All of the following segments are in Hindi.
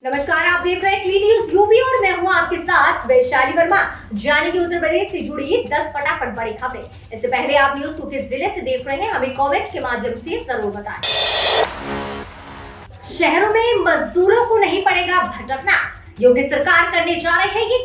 नमस्कार, आप देख रहे हैं क्लीन न्यूज यूपी और मैं हूं आपके साथ वैशाली वर्मा। जानेंगे उत्तर प्रदेश से जुड़ी 10 फटाफट बड़ी खबरें। इससे पहले आप न्यूज को किस जिले से देख रहे हैं हमें कमेंट के माध्यम से जरूर बताएं। शहरों में मजदूरों को नहीं पड़ेगा भटकना, योगी सरकार करने जा रही है ये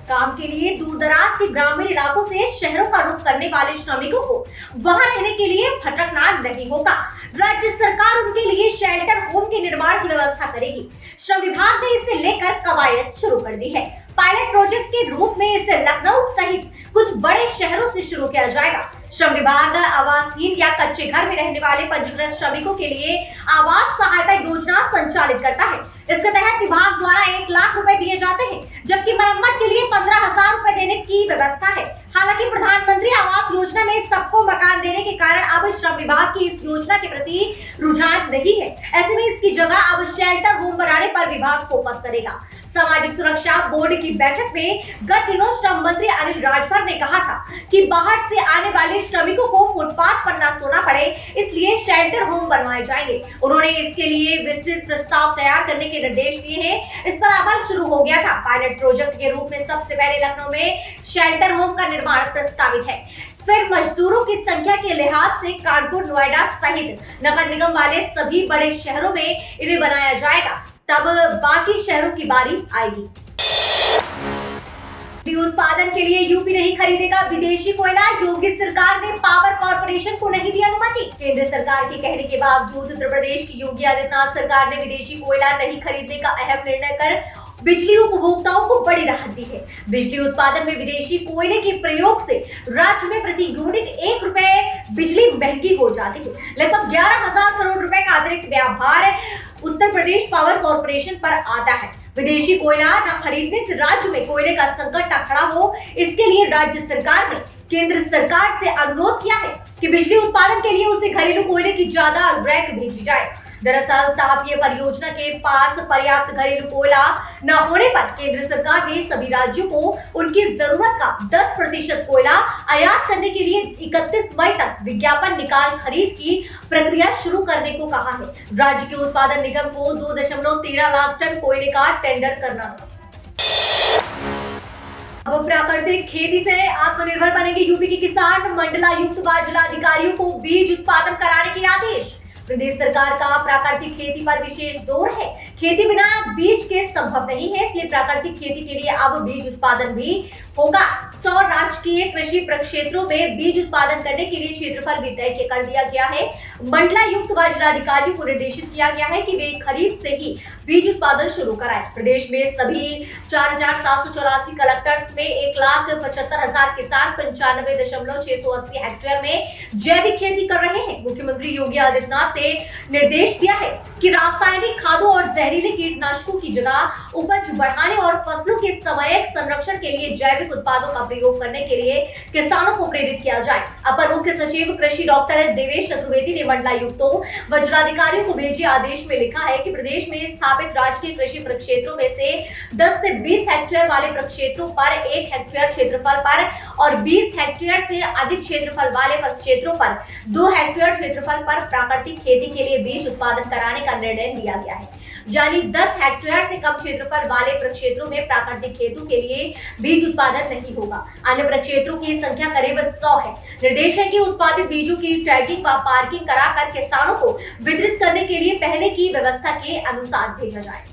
काम के लिए दूर दराज के ग्रामीण इलाकों से शहरों का रुख करने वाले श्रमिकों को वहां रहने के लिए भटकना नहीं होगा। राज्य सरकार उनके लिए शेल्टर होम के निर्माण की व्यवस्था करेगी। श्रम विभाग ने इसे लेकर कवायद शुरू कर दी है। पायलट प्रोजेक्ट के रूप में इसे लखनऊ सहित कुछ बड़े शहरों से शुरू किया जाएगा। श्रम विभाग आवासहीन या कच्चे घर में रहने वाले पंजीकृत श्रमिकों के लिए आवास सहायता योजना संचालित करता है। इसके तहत विभाग द्वारा 1 लाख रुपए दिए जाते हैं, जबकि मरम्मत के लिए 15,000 रुपए देने की व्यवस्था है। हालांकि प्रधानमंत्री आवास योजना में सबको मकान देने के कारण अब श्रम विभाग की इस योजना के प्रति रुझान नहीं है। ऐसे में इसकी जगह अब शेल्टर होम बनाने पर विभाग फोकस करेगा। सामाजिक सुरक्षा बोर्ड की बैठक में गत दिनों श्रम मंत्री अनिल राजभर ने कहा था कि बाहर से आने वाले श्रमिकों को फुटपाथ पर न सोना पड़े, इसलिए शेल्टर होम बनवाए जाएंगे। उन्होंने इसके लिए विस्तृत प्रस्ताव तैयार करने के निर्देश दिए हैं। इस पर अमल शुरू हो गया था। पायलट प्रोजेक्ट के रूप में सबसे पहले लखनऊ में शेल्टर होम का निर्माण प्रस्तावित है। फिर मजदूरों की संख्या के लिहाज से कानपुर, नोएडा सहित नगर निगम वाले सभी बड़े शहरों में इन्हें बनाया जाएगा, तब बाकी शहरों की बारी आएगी। उत्पादन के लिए यूपी नहीं खरीदेगा विदेशी कोयला, योगी सरकार ने पावर कॉर्पोरेशन को नहीं दी अनुमति। केंद्र सरकार के कहने के बावजूद उत्तर प्रदेश की योगी आदित्यनाथ सरकार ने विदेशी कोयला नहीं खरीदने का अहम निर्णय कर बिजली उपभोक्ताओं को बड़ी राहत दी है। बिजली उत्पादन में विदेशी कोयले के प्रयोग से राज्य में प्रति यूनिट 1 रुपए बिजली महंगी हो जाती है। लगभग 11,000 करोड़ रुपए का अतिरिक्त व्यापार उत्तर प्रदेश पावर कॉर्पोरेशन पर आता है। विदेशी कोयला न खरीदने से राज्य में कोयले का संकट न खड़ा हो, इसके लिए राज्य सरकार ने केंद्र सरकार से अनुरोध किया है कि बिजली उत्पादन के लिए उसे घरेलू कोयले की ज्यादा रैक भेजी जाए। दरअसल तापीय परियोजना के पास पर्याप्त घरेलू कोयला न होने पर केंद्र सरकार ने सभी राज्यों को उनकी जरूरत का 10% कोयला आयात करने के लिए 31 मई तक विज्ञापन निकाल खरीद की प्रक्रिया शुरू करने को कहा है। राज्य के उत्पादन निगम को 2.13 लाख टन कोयले का टेंडर करना था। अब प्राकृतिक खेती से आत्मनिर्भर बनेंगे यूपी के किसान, मंडलायुक्त व जिलाधिकारियों को बीज उत्पादन कराने के आदेश। प्रदेश सरकार का प्राकृतिक खेती पर विशेष जोर है। खेती बिना बीज के संभव नहीं है, इसलिए प्राकृतिक खेती के लिए अब बीज उत्पादन भी होगा। 100 राजकीय कृषि प्रक्षेत्रों में बीज उत्पादन करने के लिए क्षेत्रफल भी तय कर दिया गया है। मंडलायुक्त व जिलाधिकारियों को निर्देशित किया गया है कि वे खरीफ से ही बीज उत्पादन शुरू कराएं। प्रदेश में सभी 4,784 कलेक्टर्स में 1,75,000 किसान 95.680 हेक्टेयर में जैविक खेती कर रहे हैं। मुख्यमंत्री योगी आदित्यनाथ ने निर्देश दिया है कि रासायनिक खादों और जहरीले कीटनाशकों की जगह उपज बढ़ाने और फसलों के सामयिक संरक्षण के लिए जैविक उत्पादों का प्रयोग करने के लिए किसानों को प्रेरित किया जाए। अपर मुख्य सचिव कृषि डॉक्टर देवेश चतुर्वेदी ने मंडलायुक्तों व जिलाधिकारियों को भेजे आदेश में लिखा है कि प्रदेश में स्थापित राजकीय कृषि प्रक्षेत्रों में से 10 से 20 हेक्टेयर वाले प्रक्षेत्रों पर 1 हेक्टेयर क्षेत्रफल पर और 20 हेक्टेयर से अधिक क्षेत्रफल वाले प्रक्षेत्रों पर 2 हेक्टेयर क्षेत्रफल पर प्राकृतिक खेती के लिए बीज उत्पादन कराने का निर्णय लिया गया है। यानी 10 हेक्टेयर से कम क्षेत्रफल वाले प्रक्षेत्रों में प्राकृतिक खेतों के लिए बीज उत्पादन नहीं होगा। अन्य प्रक्षेत्रों की संख्या करीब 100 है। निर्देश है कि उत्पादित बीजों की टैगिंग व पार्किंग कराकर किसानों को वितरित करने के लिए पहले की व्यवस्था के अनुसार भेजा जाए।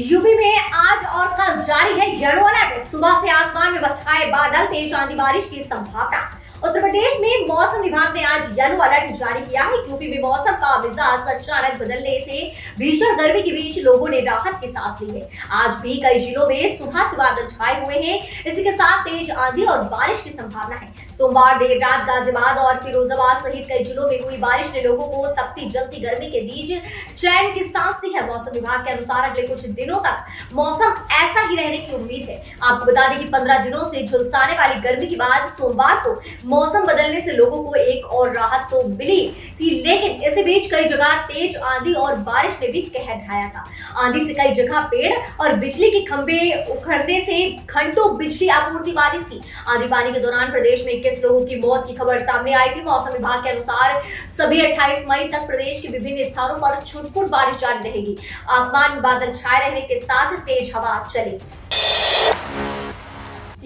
यूपी में आज और कल जारी है येलो अलर्ट। सुबह से आसमान में छाए बादल, तेज आंधी बारिश की संभावना। उत्तर प्रदेश में मौसम विभाग ने आज येलो अलर्ट जारी किया है। यूपी में मौसम का मिजाज अचानक बदलने से भीषण गर्मी के बीच लोगों ने राहत की सांस ली है। आज भी कई जिलों में सुबह से बादल छाए हुए हैं। इसी के साथ तेज आंधी और बारिश की संभावना है। सोमवार देर रात गाजियाबाद और फिरोजाबाद सहित कई जिलों में हुई बारिश ने लोगों को तपती जलती गर्मी के बीच चैन की सांस दी है। मौसम विभाग के अनुसार अगले कुछ दिनों तक मौसम ऐसा ही रहने की उम्मीद है। आपको बता दें कि 15 दिनों से झुलसाने वाली गर्मी के बाद सोमवार को मौसम बदलने से लोगों को एक और राहत तो मिली थी, लेकिन इसी बीच कई जगह तेज आंधी और बारिश ने भी कहर ढाया था। आंधी से कई जगह पेड़ और बिजली के खंभे उखड़ने से घंटों बिजली आपूर्ति बाधित थी। आंधी पानी के दौरान प्रदेश में 21 लोगों की मौत की खबर सामने आई थी। मौसम विभाग के अनुसार सभी 28 मई तक प्रदेश के विभिन्न स्थानों पर छुटपुट बारिश जारी रहेगी। आसमान में बादल छाए रहने के साथ तेज हवा चलेगी।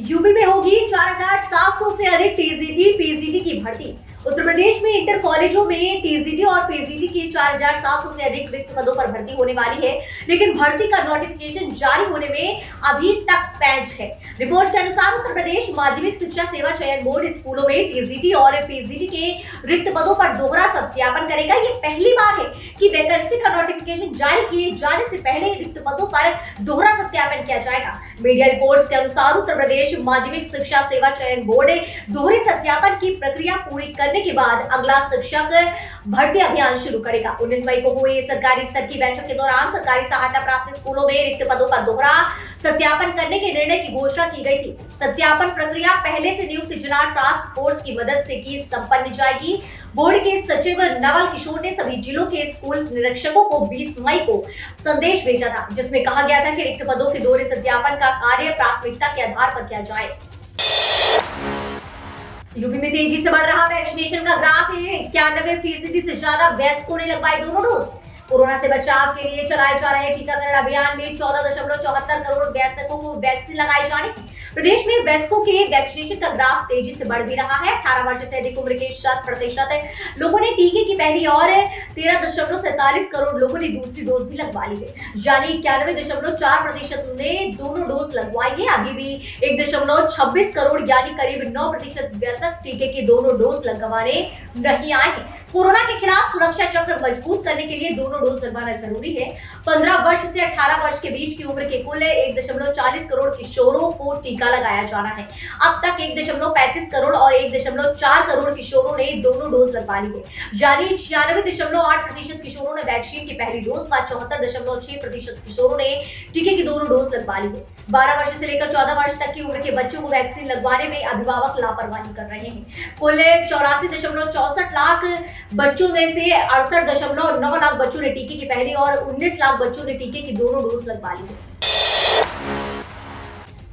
यूपी में होगी 4700 से अधिक टीजीटी पीजीटी की भर्ती। उत्तर प्रदेश में इंटर कॉलेजों में टीजीटी और पीजीटी की 4700 से अधिक रिक्त पदों पर भर्ती होने वाली है, लेकिन भर्ती का नोटिफिकेशन जारी होने में अभी तक पेंच है। रिपोर्ट के अनुसार उत्तर प्रदेश माध्यमिक शिक्षा सेवा चयन बोर्ड स्कूलों में टीजीटी और पीजीटी के रिक्त पदों पर दोहरा सत्यापन करेगा। ये पहली बार है कि वैकेंसी का नोटिफिकेशन जारी किए जाने से पहले रिक्त पदों पर दोहरा सत्यापन किया जाएगा। मीडिया रिपोर्ट्स के अनुसार उत्तर प्रदेश माध्यमिक शिक्षा सेवा चयन बोर्ड दोहरे सत्यापन की प्रक्रिया पूरी करने के बाद अगला शिक्षक भर्ती अभियान शुरू करेगा। 19 मई को हुई सरकारी स्तर की बैठक के दौरान सरकारी सहायता प्राप्त स्कूलों में रिक्त पदों का दोहरा सत्यापन करने के निर्णय की घोषणा की गई थी। सत्यापन प्रक्रिया पहले से नियुक्त जिला टास्क फोर्स की मदद से की संपन्न जाएगी। बोर्ड के सचिव नवल किशोर ने सभी जिलों के स्कूल निरीक्षकों को 20 मई को संदेश भेजा था, जिसमें कहा गया था कि रिक्त पदों के दोहरे सत्यापन का कार्य प्राथमिकता के आधार पर किया जाए। यूपी में तेजी से बढ़ रहा वैक्सीनेशन का ग्राफ है। 91% से ज्यादा वयस्कों ने लगवाई दोनों डोज। कोरोना से बचाव के लिए चलाए जा रहे टीकाकरण अभियान में 14.74 करोड़ वयस्कों को वैक्सीन लगाई जाने की। प्रदेश में वयस्कों के वैक्सीनेशन का ग्राफ तेजी से बढ़ भी रहा है। 18 वर्ष से अधिक उम्र के 60% लोगों ने टीके की पहली और 13.47 करोड़ लोगों ने दूसरी डोज भी लगवा ली है, यानी 91.4% ने दोनों डोज लगवाई है। अभी भी 1.26 करोड़ यानी करीब 9% वयस्क टीके की दोनों डोज लगवाने नहीं आए हैं। कोरोना के खिलाफ सुरक्षा चक्र मजबूत करने के लिए दोनों डोज लगवाना जरूरी है। 15 वर्ष से 18 वर्ष के बीच की उम्र के कुल 1.40 करोड़ किशोरों को टीका लगाया जाना है। अब तक 1.35 करोड़ और 1.4 करोड़ किशोरों ने दोनों डोज लगवा ली है, यानी 96.8% किशोरों ने वैक्सीन की पहली डोज व 74.6% किशोरों ने टीके की दोनों डोज लगवा ली है। 12 वर्ष से लेकर 14 वर्ष तक की उम्र के बच्चों को वैक्सीन लगवाने में अभिभावक लापरवाही कर रहे हैं। कुल 84.64 लाख बच्चों में से 68.9 लाख बच्चों ने टीके की पहली और 19 लाख बच्चों ने टीके की दोनों डोज लगवा ली है।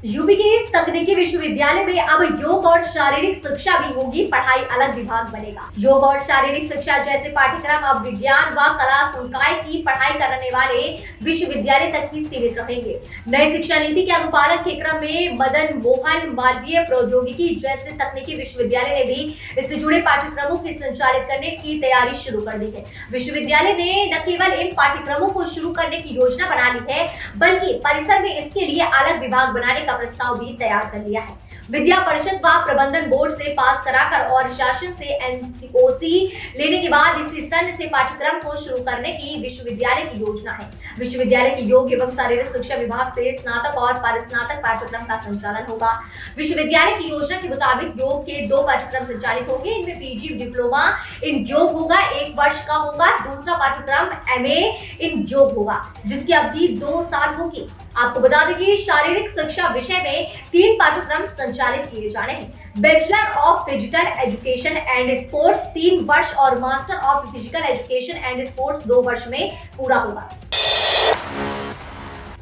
यूपी के इस तकनीकी विश्वविद्यालय में अब योग और शारीरिक शिक्षा भी होगी। पढ़ाई अलग विभाग बनेगा। योग और शारीरिक शिक्षा जैसे पाठ्यक्रम अब विज्ञान व कला संकाय की पढ़ाई करने वाले विश्वविद्यालय तक ही सीमित रहेंगे। नई शिक्षा नीति के अनुपालन के क्रम में मदन मोहन मालवीय प्रौद्योगिकी जैसे तकनीकी विश्वविद्यालय ने भी इससे जुड़े पाठ्यक्रमों को संचालित करने की तैयारी शुरू कर दी है। विश्वविद्यालय ने न केवल इन पाठ्यक्रमों को शुरू करने की योजना बना ली है, बल्कि परिसर में इसके लिए अलग विभाग बनाने का प्रस्ताव भी तैयार कर लिया है। विद्या परिषद व प्रबंधन बोर्ड से पास कराकर और शासन से एनसीओसी लेने के बाद इसी सन से पाठ्यक्रम को शुरू करने की विश्वविद्यालय की योजना है। विश्वविद्यालय की योग एवं शारीरिक शिक्षा विभाग से स्नातक और परिस्नातक पाठ्यक्रम का संचालन होगा। विश्वविद्यालय की योजना के मुताबिक योग के 2 पाठ्यक्रम संचालित होंगे। इनमें पीजी डिप्लोमा इन योग होगा, 1 वर्ष का होगा। दूसरा पाठ्यक्रम एमए इन योग होगा, जिसकी अवधि 2 साल होगी। आपको बता दें कि शारीरिक शिक्षा विषय में 3 पाठ्यक्रम संचालित किए जाने हैं। Bachelor of physical education and sports 3 वर्ष और master of physical education and sports 2 वर्ष में पूरा होगा।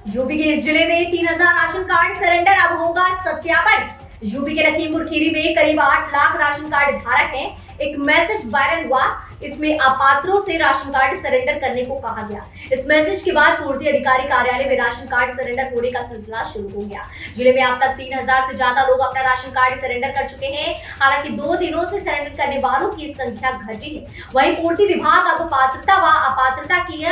यूपी के इस जिले में 3000 राशन कार्ड सरेंडर अब होगा सत्यापन। यूपी के लखीमपुर खीरी में करीब 8 लाख राशन कार्ड धारक हैं। एक मैसेज वायरल हुआ, इसमें अपात्रों से राशन कार्ड सरेंडर करने को कहा गया। इस मैसेज के बाद पूर्ति अधिकारी कार्यालय में राशन कार्ड सरेंडर होने का सिलसिला शुरू हो गया। जिले में अब तक 3000 से ज्यादा लोग अपना राशन कार्ड सरेंडर कर चुके हैं। हालांकि 2 दिनों से सरेंडर करने वालों की संख्या घटी है। वहीं पूर्ति विभाग अब पात्रता व अपात्रता की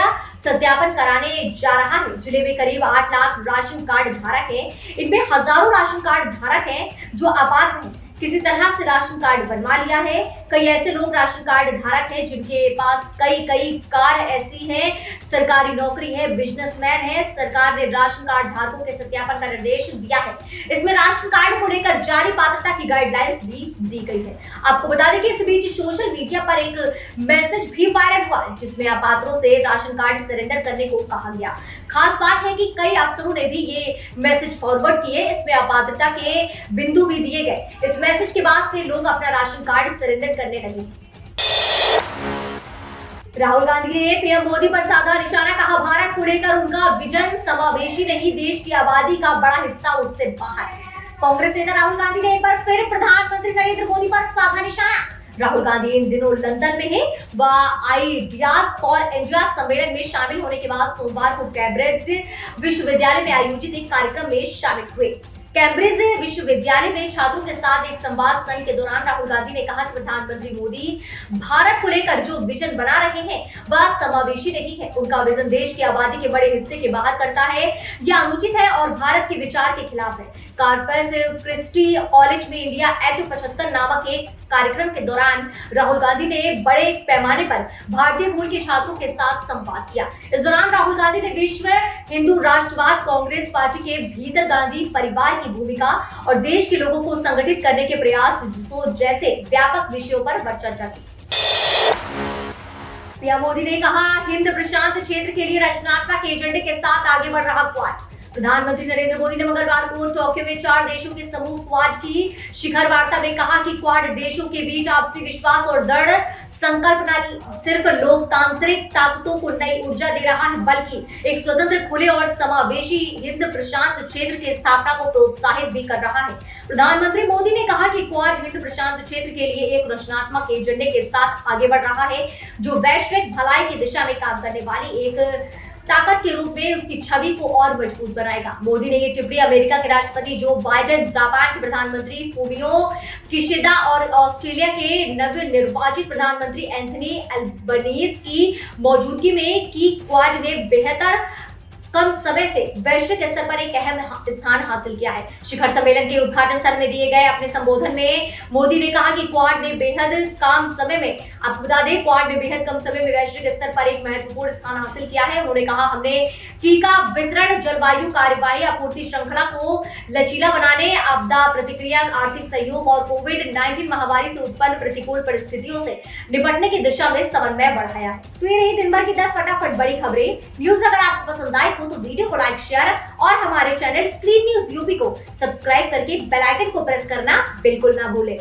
सत्यापन कराने जा रहा है। जिले में करीब 8 लाख राशन कार्ड धारक है। इनमें हजारों राशन कार्ड धारक है जो अपात्र हैं। किसी तरह से राशन कार्ड बनवा लिया है। कई ऐसे लोग राशन कार्ड धारक हैं जिनके पास कई कार ऐसी हैं, सरकारी नौकरी है, बिजनेसमैन है। सरकार ने राशन कार्ड धारकों के सत्यापन का निर्देश दिया है। इसमें राशन कार्ड को लेकर जारी पात्रता की गाइडलाइंस भी दी गई है। आपको बता दें कि इस बीच सोशल मीडिया पर एक मैसेज भी वायरल हुआ जिसमें अपात्रों से राशन कार्ड सरेंडर करने को कहा गया। खास बात है कि कई अफसरों ने भी ये मैसेज फॉरवर्ड किए। इसमें अपात्रता के बिंदु भी दिए गए। इस मैसेज के बाद से लोग अपना राशन कार्ड सरेंडर करने लगे। राहुल गांधी ने पीएम मोदी पर साधा निशाना, कहा भारत को लेकर उनका विजन समावेशी नहीं, देश की आबादी का बड़ा हिस्सा उससे बाहर है। कांग्रेस नेता राहुल गांधी ने एक बार फिर प्रधानमंत्री नरेंद्र मोदी पर साधा निशाना। राहुल गांधी इन दिनों लंदन में हैं। वह आइडियाज फॉर इंडिया सम्मेलन में शामिल होने के बाद सोमवार को कैम्ब्रिज विश्वविद्यालय में आयोजित एक कार्यक्रम में शामिल हुए। कैम्ब्रिज विश्वविद्यालय में छात्रों के साथ एक संवाद संघ के दौरान राहुल गांधी ने कहा कि प्रधानमंत्री मोदी भारत को लेकर जो विजन बना रहे हैं वह समावेशी नहीं है। उनका विजन देश की आबादी के बड़े हिस्से के बाहर करता है, यह अनुचित है और भारत के विचार के खिलाफ है। कार्पस क्रिस्टी कॉलेज में इंडिया एट 75 नामक एक कार्यक्रम के दौरान राहुल गांधी ने बड़े पैमाने पर भारतीय मूल के छात्रों के साथ संवाद किया। इस दौरान राहुल गांधी ने विश्व हिंदू राष्ट्रवाद कांग्रेस पार्टी के भीतर गांधी परिवार की भूमिका और देश के लोगों को संगठित करने के प्रयास जैसे व्यापक विषयों पर चर्चा की। पीएम मोदी ने कहा, हिंद प्रशांत क्षेत्र के लिए रचनात्मक एजेंडे के साथ आगे बढ़ रहा क्वाड। प्रधानमंत्री नरेंद्र मोदी ने मंगलवार को टोक्यो में 4 देशों के समूह क्वाड की शिखर वार्ता में कहा कि क्वाड देशों के बीच आपसी विश्वास और दृढ़ संकल्प न सिर्फ लोकतांत्रिक ताकतों को नई ऊर्जा दे रहा है, बल्कि एक स्वतंत्र, खुले और समावेशी हिंद प्रशांत क्षेत्र की स्थापना को प्रोत्साहित भी कर रहा है। प्रधानमंत्री मोदी ने कहा कि क्वाड हिंद प्रशांत क्षेत्र के लिए एक रचनात्मक एजेंडे के साथ आगे बढ़ रहा है, जो वैश्विक भलाई की दिशा में काम करने वाली एक ताकत के रूप में उसकी छवि को और मजबूत बनाएगा। मोदी ने ये टिप्पणी अमेरिका के राष्ट्रपति जो बाइडेन, जापान के प्रधानमंत्री फूमियो किशिदा और ऑस्ट्रेलिया के नवनिर्वाचित प्रधानमंत्री एंथनी अल्बनीज की मौजूदगी में की। क्वाड ने बेहतर कम समय से वैश्विक स्तर पर एक अहम स्थान हासिल किया है। शिखर सम्मेलन के उद्घाटन सत्र में दिए गए अपने संबोधन में मोदी ने कहा कि क्वाड ने बेहद कम समय में, आपको बता दें, क्वाड ने बेहद कम समय में वैश्विक स्तर पर एक महत्वपूर्ण स्थान हासिल किया है। उन्होंने कहा, हमने टीका वितरण, जलवायु कार्यवाही, आपूर्ति श्रृंखला को लचीला बनाने, आपदा प्रतिक्रिया, आर्थिक सहयोग और कोविड-19 महामारी से उत्पन्न प्रतिकूल परिस्थितियों से निपटने की दिशा में समन्वय बढ़ाया है। तो ये रही दिन भर की 10 फटाफट बड़ी खबरें। न्यूज अगर आपको पसंद आए तो वीडियो को लाइक, शेयर और हमारे चैनल क्लीन न्यूज यूपी को सब्सक्राइब करके बेल आइकन को प्रेस करना बिल्कुल ना भूलें।